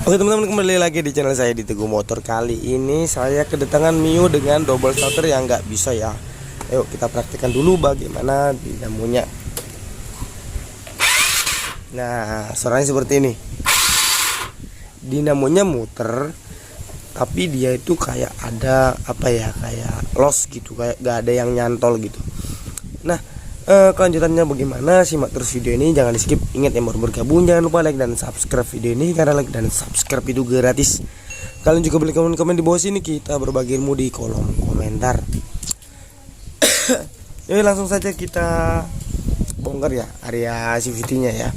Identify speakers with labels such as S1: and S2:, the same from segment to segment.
S1: Oke teman-teman, kembali lagi di channel saya di Teguh Motor. Kali ini saya kedatangan Mio dengan double starter yang nggak bisa ya. Ayo kita praktekkan dulu bagaimana dinamonya. Nah, suaranya seperti ini. Dinamonya muter, tapi dia itu kayak ada apa ya, kayak loss gitu, kayak nggak ada yang nyantol gitu. Nah, kelanjutannya bagaimana, simak terus video ini, jangan di skip. Ingat, yang baru bergabung jangan lupa like dan subscribe video ini, karena like dan subscribe itu gratis. Kalian juga boleh komen-komen di bawah sini, kita berbagi ilmu di kolom komentar. Yuk langsung saja kita bongkar ya area CVT nya ya.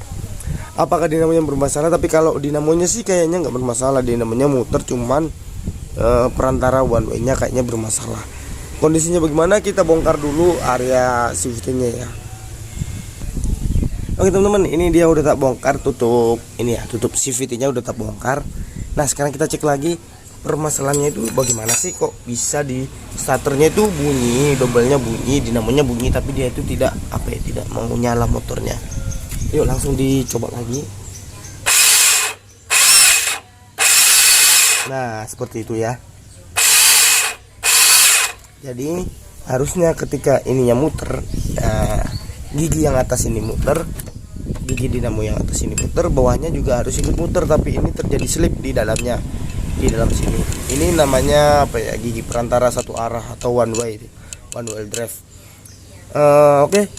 S1: Apakah dinamonya bermasalah? Tapi kalau dinamonya sih kayaknya nggak bermasalah, dinamonya muter, cuman perantara one way nya kayaknya bermasalah. Kondisinya bagaimana, kita bongkar dulu area CVT nya ya. Oke teman-teman, ini dia udah tak bongkar, tutup ini ya, tutup CVT nya udah tak bongkar. Nah sekarang kita cek lagi permasalahannya itu bagaimana sih, kok bisa di starternya itu bunyi, double-nya bunyi, dinamonya bunyi, tapi dia itu tidak apa ya, tidak mau nyala motornya. Yuk langsung dicoba lagi. Nah seperti itu ya. Jadi harusnya ketika ininya muter, nah, gigi yang atas ini muter, gigi dinamo yang atas ini muter, bawahnya juga harus ikut muter. Tapi ini terjadi slip di dalamnya, di dalam sini. Ini namanya apa ya, gigi perantara satu arah atau one way drive. Oke.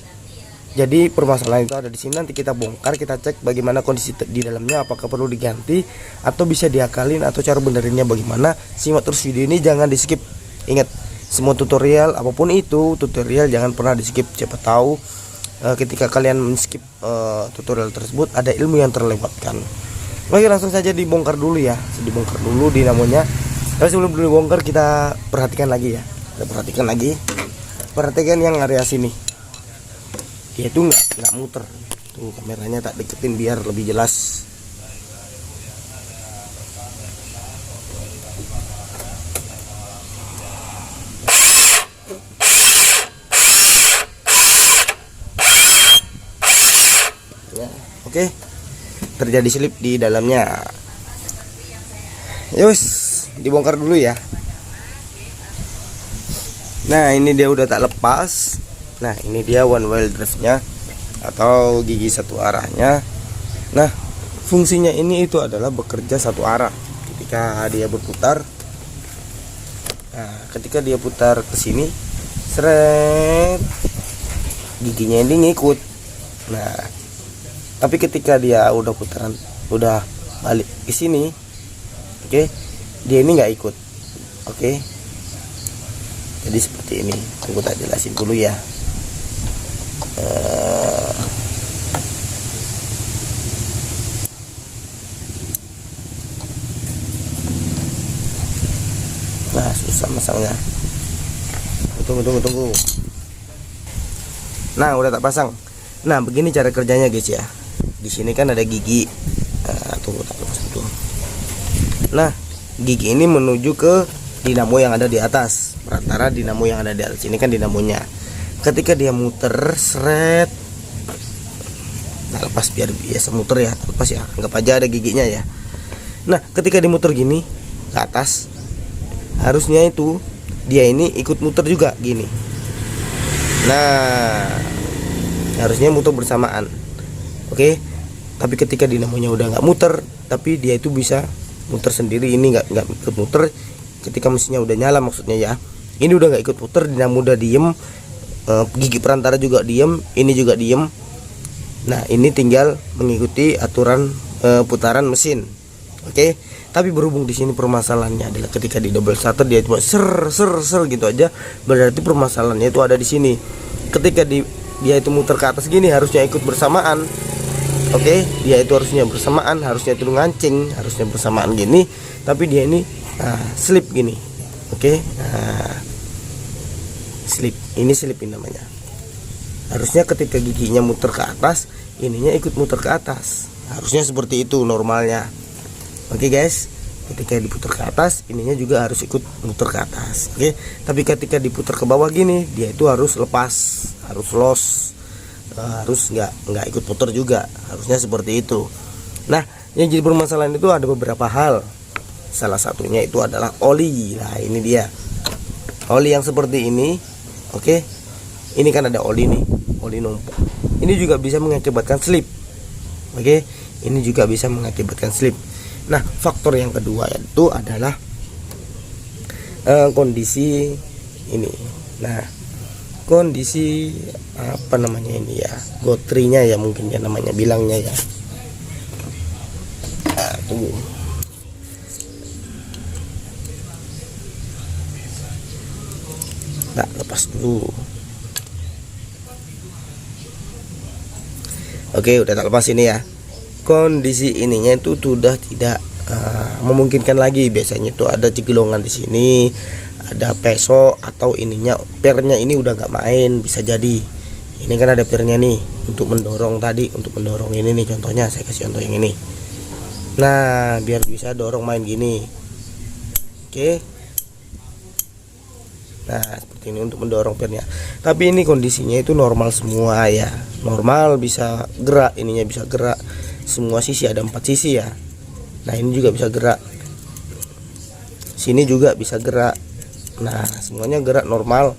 S1: Jadi permasalahan itu ada di sini. Nanti kita bongkar, kita cek bagaimana kondisi di dalamnya, apakah perlu diganti atau bisa diakalin, atau cara benerinnya bagaimana. Simak terus video ini, jangan di skip. Ingat, semua tutorial apapun itu tutorial jangan pernah di skip. Siapa tahu ketika kalian men-skip tutorial tersebut ada ilmu yang terlewatkan. Oke langsung saja dibongkar dulu ya, dibongkar dulu dinamonya. Tapi sebelum dibongkar kita perhatikan lagi ya, kita perhatikan lagi, perhatikan yang area sini, dia itu nggak muter. Tuh kameranya tak deketin biar lebih jelas. Oke, terjadi slip di dalamnya. Yus, dibongkar dulu ya. Nah ini dia udah tak lepas. Nah ini dia one wheel drive-nya atau gigi satu arahnya. Nah fungsinya ini itu adalah bekerja satu arah. Ketika dia berputar, nah ketika dia putar ke sini, seret, giginya ini ngikut. Nah tapi ketika dia udah putaran, udah balik ke sini, oke, dia ini nggak ikut. Oke, jadi seperti ini. Tunggu tak jelasin dulu ya. Nah susah masangnya. Tunggu. Nah udah tak pasang. Nah begini cara kerjanya guys ya. Di sini kan ada gigi. Nah gigi ini menuju ke dinamo yang ada di atas, perantara dinamo yang ada di atas. Ini kan dinamonya. Ketika dia muter, seret, nah, lepas biar biasa muter ya, lepas ya, anggap aja ada giginya ya. Nah ketika dimuter gini ke atas, harusnya itu dia ini ikut muter juga gini. Nah harusnya muter bersamaan. Oke, tapi ketika dinamonya udah nggak muter, tapi dia itu bisa muter sendiri. Ini nggak ikut muter ketika mesinnya udah nyala, maksudnya ya. Ini udah nggak ikut muter, dinamo udah diem, gigi perantara juga diem, ini juga diem. Nah ini tinggal mengikuti aturan putaran mesin. Oke, tapi berhubung di sini permasalahannya adalah ketika di double starter dia cuma ser gitu aja, berarti permasalahannya itu ada di sini. Ketika dia itu muter ke atas gini, harusnya ikut bersamaan. Oke, dia itu harusnya bersamaan, harusnya itu ngancing, harusnya bersamaan gini, tapi dia ini slip gini. Oke, slip ini namanya. Harusnya ketika giginya muter ke atas, ininya ikut muter ke atas. Harusnya seperti itu normalnya. Oke guys, ketika diputar ke atas, ininya juga harus ikut muter ke atas. Oke, tapi ketika diputar ke bawah gini, dia itu harus lepas, harus loss, harus nggak ikut putar juga, harusnya seperti itu. Nah Yang jadi permasalahan itu ada beberapa hal. Salah satunya itu adalah oli. Nah ini dia oli yang seperti ini. Oke, ini kan ada oli nih, oli numpuk. Ini juga bisa mengakibatkan slip. Oke, ini juga bisa mengakibatkan slip. Nah faktor yang kedua itu adalah kondisi ini. Nah kondisi apa namanya ini ya, gotrinya ya mungkin ya namanya bilangnya ya. Nah, tunggu. Nah, lepas dulu. Oke, udah tak lepas ini ya. Kondisi ininya itu sudah tidak memungkinkan lagi. Biasanya itu ada cegelongan di sini, ada peso atau ininya pernya ini udah nggak main, bisa jadi. Ini kan ada pernya nih untuk mendorong tadi, untuk mendorong ini nih contohnya, saya kasih contoh yang ini. Nah, biar bisa dorong main gini. Oke. Nah seperti ini untuk mendorong pernya. Tapi ini kondisinya itu normal semua ya, normal, bisa gerak, ininya bisa gerak. Semua sisi ada 4 sisi ya. Nah ini juga bisa gerak, sini juga bisa gerak. Nah semuanya gerak normal.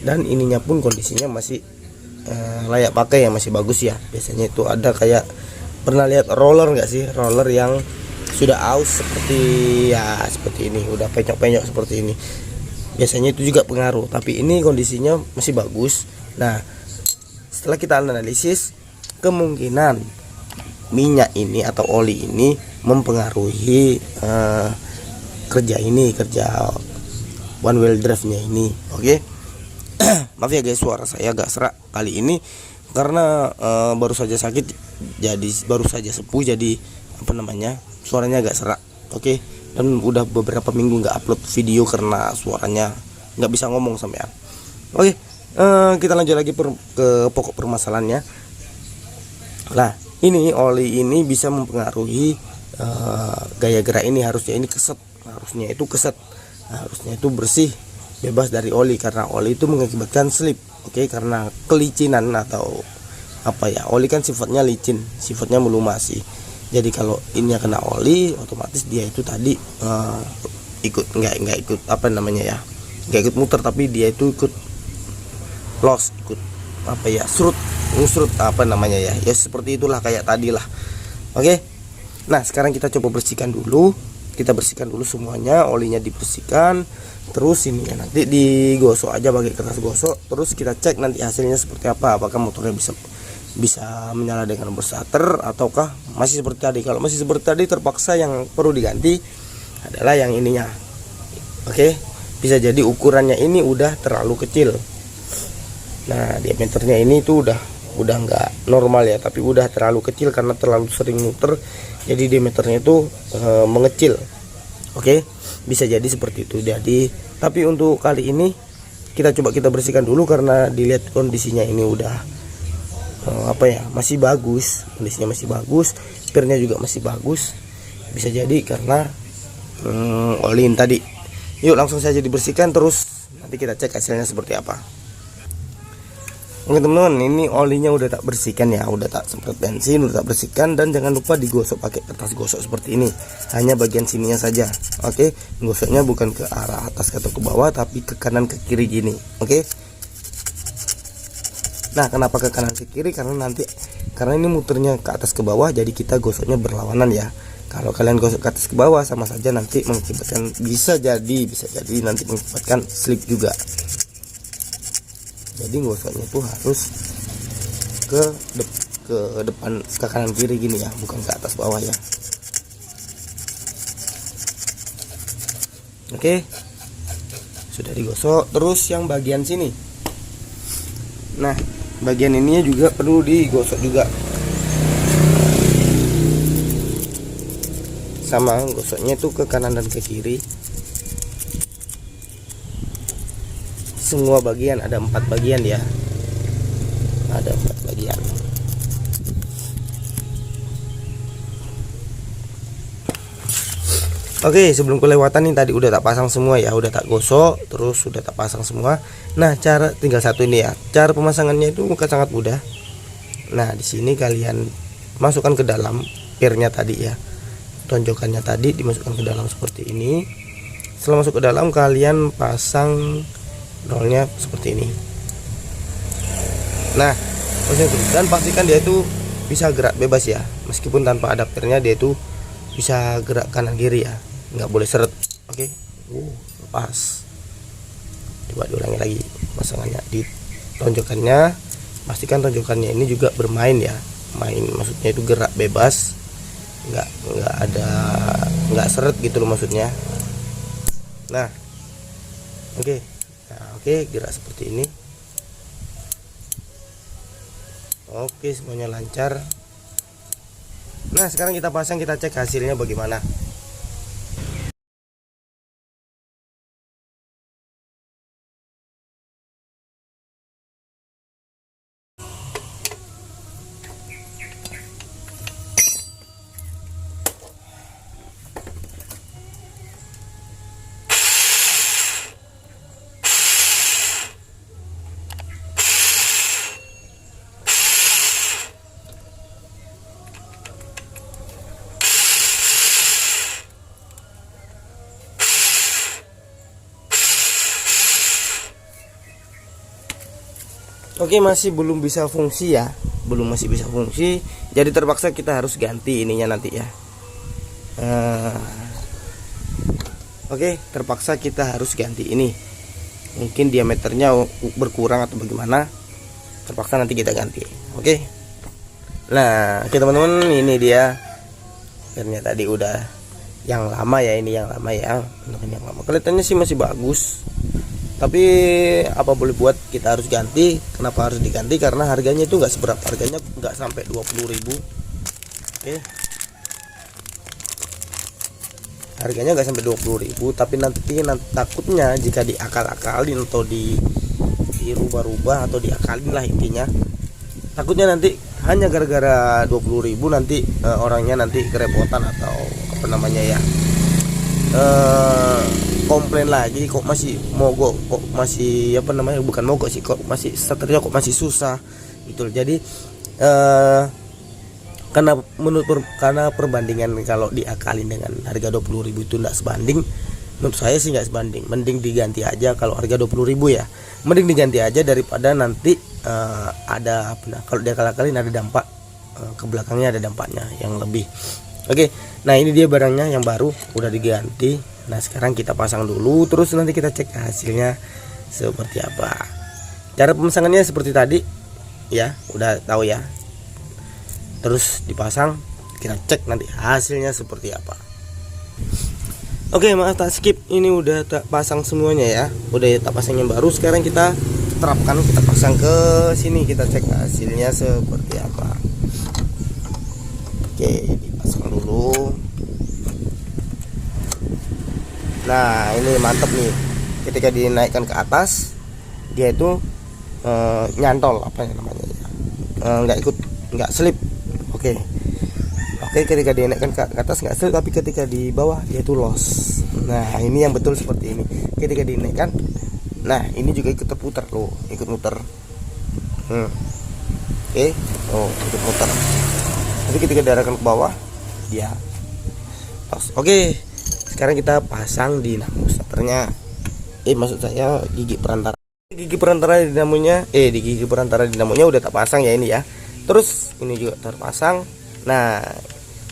S1: Dan ininya pun kondisinya masih layak pakai ya, masih bagus ya. Biasanya itu ada kayak, pernah lihat roller nggak sih, roller yang sudah aus seperti ya seperti ini, udah penyok-penyok seperti ini. Biasanya itu juga pengaruh, tapi ini kondisinya masih bagus. Nah setelah kita analisis, kemungkinan minyak ini atau oli ini mempengaruhi kerja one wheel drive nya ini. Oke. Maaf ya guys, suara saya agak serak kali ini karena baru saja sakit, jadi baru saja sepuh, jadi apa namanya, suaranya agak serak. Oke. Dan udah beberapa minggu nggak upload video karena suaranya nggak bisa ngomong sampean. Oke, kita lanjut lagi ke pokok permasalahannya. Nah ini oli ini bisa mempengaruhi gaya gerak ini. Harusnya ini keset, harusnya itu bersih, bebas dari oli, karena oli itu mengakibatkan slip. Oke, karena kelicinan atau apa ya, oli kan sifatnya licin, sifatnya melumasi. Jadi kalau ini kena oli, otomatis dia itu tadi ikut nggak ikut apa namanya ya, nggak ikut muter, tapi dia itu ikut loss, ikut apa ya, ngusrut apa namanya ya, ya seperti itulah kayak tadi lah. Oke. Nah sekarang kita coba bersihkan dulu, kita bersihkan dulu semuanya, olinya dibersihkan, terus ini ya nanti digosok aja pakai kertas gosok, terus kita cek nanti hasilnya seperti apa, apakah motornya bisa menyala dengan berstarter ataukah masih seperti tadi. Kalau masih seperti tadi, terpaksa yang perlu diganti adalah yang ininya. Oke, bisa jadi ukurannya ini udah terlalu kecil. Nah diameternya ini tuh udah nggak normal ya, tapi udah terlalu kecil karena terlalu sering muter, jadi diameternya itu mengecil. Oke, bisa jadi seperti itu. Jadi tapi untuk kali ini kita bersihkan dulu karena dilihat kondisinya ini udah apa ya, masih bagus, kondisinya masih bagus, pirnya juga masih bagus. Bisa jadi karena olin tadi. Yuk langsung saja dibersihkan, terus nanti kita cek hasilnya seperti apa. Oke teman-teman, ini olinya udah tak bersihkan ya, udah tak semprot bensin, udah tak bersihkan. Dan jangan lupa digosok pakai kertas gosok seperti ini, hanya bagian sininya saja. Oke, gosoknya bukan ke arah atas atau ke bawah, tapi ke kanan ke kiri gini. Oke. Nah kenapa ke kanan ke kiri, karena ini muternya ke atas ke bawah, jadi kita gosoknya berlawanan ya. Kalau kalian gosok ke atas ke bawah sama saja nanti mengakibatkan, bisa jadi nanti mengakibatkan slip juga. Jadi gosoknya tuh harus ke depan, ke kanan kiri gini ya, bukan ke atas bawah ya. Oke, sudah digosok. Terus yang bagian sini, nah bagian ininya juga perlu digosok juga, sama gosoknya tuh ke kanan dan ke kiri. Semua bagian ada 4 bagian ya, ada 4 bagian. Oke, sebelum kelewatan nih, tadi udah tak pasang semua ya, udah tak gosok, terus sudah tak pasang semua. Nah, cara tinggal satu ini ya. Cara pemasangannya itu sangat mudah. Nah, di sini kalian masukkan ke dalam pirnya tadi ya, tonjokannya tadi dimasukkan ke dalam seperti ini. Setelah masuk ke dalam, kalian pasang nolnya seperti ini. Nah, dan pastikan dia itu bisa gerak bebas ya, meskipun tanpa adapternya dia itu bisa gerak kanan kiri ya, nggak boleh seret. Oke, lepas. Coba diulangi lagi pasangannya di tonjokannya. Pastikan tonjokannya ini juga bermain ya, main maksudnya itu gerak bebas, nggak seret gitu loh maksudnya. Nah, oke, gerak seperti ini. Oke, semuanya lancar. Nah, sekarang kita pasang, kita cek hasilnya bagaimana. Oke, masih belum bisa fungsi ya, masih bisa fungsi, jadi terpaksa kita harus ganti ininya nanti ya. Oke, terpaksa kita harus ganti ini, mungkin diameternya berkurang atau bagaimana, terpaksa nanti kita ganti. Oke, nah oke teman-teman, ini dia pirnya tadi udah yang lama ya, ini yang lama ya, yang lama kelihatannya sih masih bagus, tapi apa boleh buat, kita harus ganti. Kenapa harus diganti? Karena harganya itu nggak seberapa, harganya nggak sampai 20.000. Oke, harganya nggak sampai 20.000, tapi nanti takutnya jika diakal-akalin atau dirubah-rubah atau diakalin lah intinya, takutnya nanti hanya gara-gara 20.000 nanti orangnya nanti kerepotan atau apa namanya ya, komplain lagi, kok masih mogok, kok masih apa namanya, bukan mogok sih, kok masih starternya kok masih susah gitu. Jadi karena perbandingan kalau diakalin dengan harga 20.000 itu enggak sebanding, menurut saya sih nggak sebanding. Mending diganti aja, kalau harga 20.000 ya mending diganti aja daripada nanti ada apa, kalau diakal-akalin ada dampak ke belakangnya, ada dampaknya yang lebih. Oke, nah ini dia barangnya yang baru udah diganti. Nah sekarang kita pasang dulu, terus nanti kita cek hasilnya seperti apa. Cara pemasangannya seperti tadi ya, udah tahu ya. Terus dipasang, kita cek nanti hasilnya seperti apa. Oke, maaf tak skip, ini udah tak pasang semuanya ya, udah tak pasang yang baru. Sekarang kita terapkan, kita pasang ke sini, kita cek hasilnya seperti apa. Oke, dipasang dulu. Nah ini mantap nih, ketika dinaikkan ke atas dia itu nyantol apa namanya ya, nggak slip. Oke, ketika dinaikkan ke atas nggak slip, tapi ketika di bawah dia itu los. Nah ini yang betul seperti ini, ketika dinaikkan, nah ini juga ikut terputar loh, ikut muter. Oke, ikut muter. Tapi ketika diarahkan ke bawah dia los. Oke, sekarang kita pasang dinamo starternya. Maksud saya gigi perantara dinamonya. Di gigi perantara dinamonya udah tak pasang ya ini ya. Terus ini juga terpasang. Nah,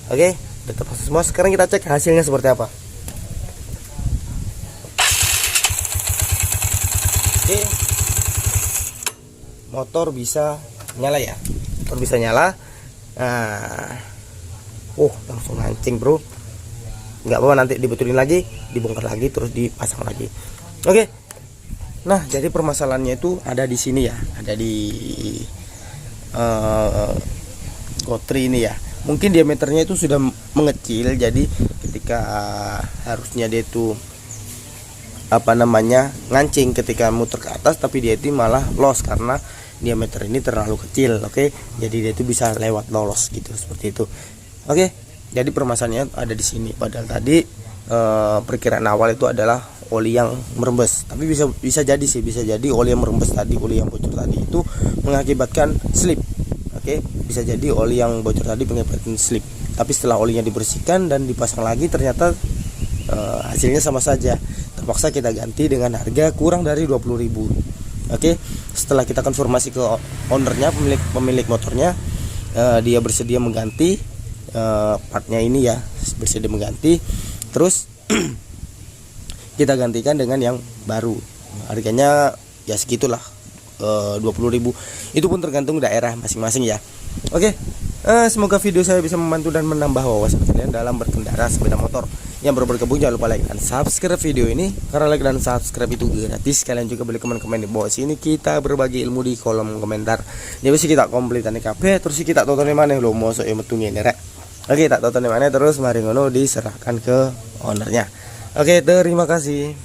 S1: oke, udah terpasang semua. Sekarang kita cek hasilnya seperti apa. Oke, motor bisa nyala ya. Motor bisa nyala. Nah, langsung mancing bro. Nggak apa-apa, nanti dibetulin lagi, dibongkar lagi, terus dipasang lagi. Oke, nah jadi permasalahannya itu ada di sini ya, ada di gotri ini ya. Mungkin diameternya itu sudah mengecil, jadi ketika harusnya dia itu apa namanya ngancing ketika muter ke atas, tapi dia itu malah los karena diameter ini terlalu kecil. Oke, jadi dia itu bisa lewat lolos gitu, seperti itu. Oke, jadi permasalahannya ada di sini. Padahal tadi perkiraan awal itu adalah oli yang merembes, tapi bisa jadi sih, bisa jadi oli yang merembes tadi, oli yang bocor tadi itu mengakibatkan slip. Oke, bisa jadi oli yang bocor tadi mengakibatkan slip. Tapi setelah olinya dibersihkan dan dipasang lagi ternyata hasilnya sama saja. Terpaksa kita ganti dengan harga kurang dari 20.000. Oke, setelah kita konfirmasi ke ownernya, pemilik motornya, dia bersedia mengganti partnya ini ya, bersedia mengganti. Terus kita gantikan dengan yang baru. Harganya ya segitulah, 20.000. Itu pun tergantung daerah masing-masing ya. Oke, semoga video saya bisa membantu dan menambah wawasan kalian dalam berkendara sepeda motor. Yang baru bergabung jangan lupa like dan subscribe video ini, karena like dan subscribe itu gratis. Kalian juga boleh komen di bawah sini, kita berbagi ilmu di kolom komentar. Jadi sih kita komplitan kabeh, terus kita tonton mana lo mau so metu ngene rek. Oke, tak tonton mana terus mari ngono diserahkan ke ownernya. Oke, terima kasih.